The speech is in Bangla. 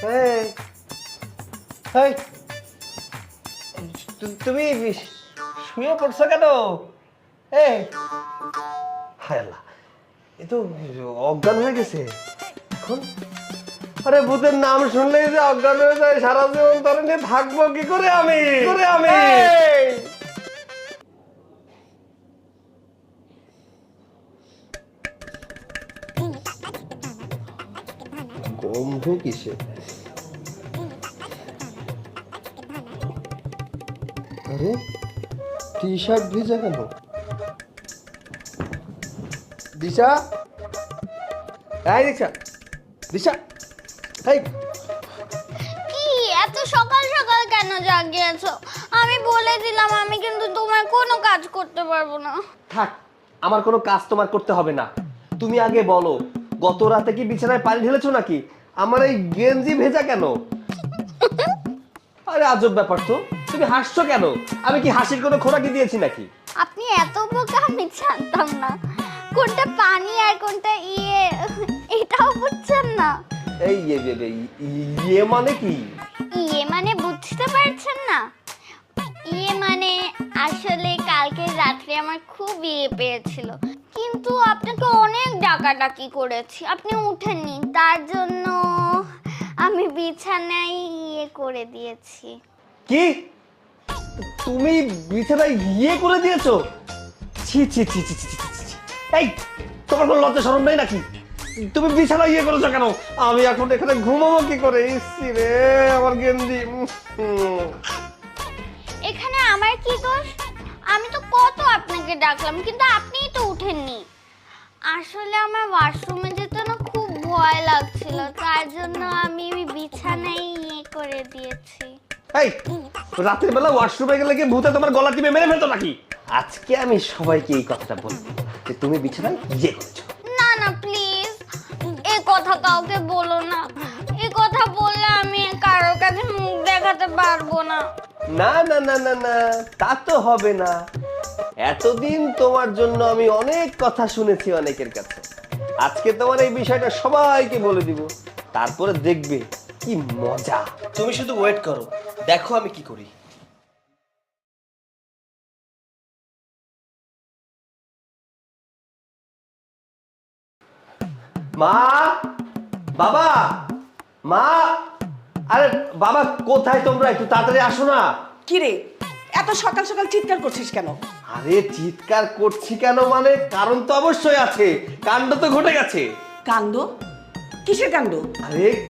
এই এই তুমি শুয়ে পড়ছো কেন? এই হায় আল্লাহ, এ তো অজ্ঞান হয়ে গেছে এখন। আরে ভূতের নাম শুনলেই যে অজ্ঞান হয়ে যায়, সারা জীবন ধরে নিয়ে থাকবো কি করে আমি? গন্ধ কিসে? আরে টি শার্ট ভিজা কেন? দিশা, এই দিশা, দিশা, এই কি এত সকাল সকাল কেন জাগিয়েছো? আমি বলে দিলাম আমি কিন্তু তোমার কোনো কাজ করতে পারবো না। থাক, আমার কোনো কাজ তোমার করতে হবে না। তুমি আগে বলো, গত রাতে কি বিছানায় পানি ঢেলেছো নাকি? আমার এই গেঞ্জি ভেজা কেন? আরে আজব ব্যাপার তো, তুমি হাসছো কেন? আমি কি হাসির কোনো খোরাকি দিয়েছি নাকি? আপনি এত বোকা আমি জানতাম না। কোনটা পানি আর কোনটা এটাও বুঝছেন না? এই ইয়ে মানে কি? মানে বুঝতে পারছেন না? মানে আসলে কালকে রাত্রে আমার খুব পেয়েছিল, কিন্তু আপনাকে অনেক ডাকাডাকি করেছি, আপনি উঠেননি, তার জন্য আমি বিছানায় করে দিয়েছি। কি? তুমি বিছানায় ইয়ে করে দিয়েছো? ছি ছি ছি ছি ছি ছি ছি ছি। এই, তোমার কোনো লজ্জা শরম নেই নাকি? তুমি বিছানায় ইয়ে করেছো কেন? আমি এখন এখানে ঘুমাবো কি করে? ইসি রে, আমার গেঞ্জি। এখানে আমার কি দোষ? আমি তো কত আপনাকে ডাকলাম, কিন্তু আপনিই তো উঠেননি। আসলে আমার ওয়াশরুমে যেতে না খুব ভয় লাগছিল, তার জন্য আমি বিছানায় করে দিয়েছি। এই, রাতের বেলা ওয়াশরুমে গেলে কি ভূতে তোমার গলা টিপে মেরে ফেলতো নাকি? আজকে আমি সবাইকে এই কথাটা বলবো যে তুমি বিছানায় ইয়ে করেছো। না না প্লিজ, এই কথা কাউকে বলো না। এই কথা বললে আমি কারোর কাছে মুখ দেখাতে পারবো না। না না না না না, তা তো হবে না। এতদিন তোমার জন্য আমি অনেক কথা শুনেছি অনেকের কাছে। আজকে তোমার এই বিষয়টা সবাইকে বলে দিব, তারপরে দেখবে কি মজা। তুমি শুধু ওয়েট করো, দেখো আমি কি করি। মা, বাবা, মা, আরে বাবা কোথায় তোমরা? একটু তাড়াতাড়ি আসো না। কি রে, এত সকাল সকাল চিৎকার করছিস কেন? আরে চিৎকার করছি কেন মানে, কারণ তো অবশ্যই আছে, কাণ্ড তো ঘটে গেছে। কাণ্ড? কিসের কাণ্ড? আরে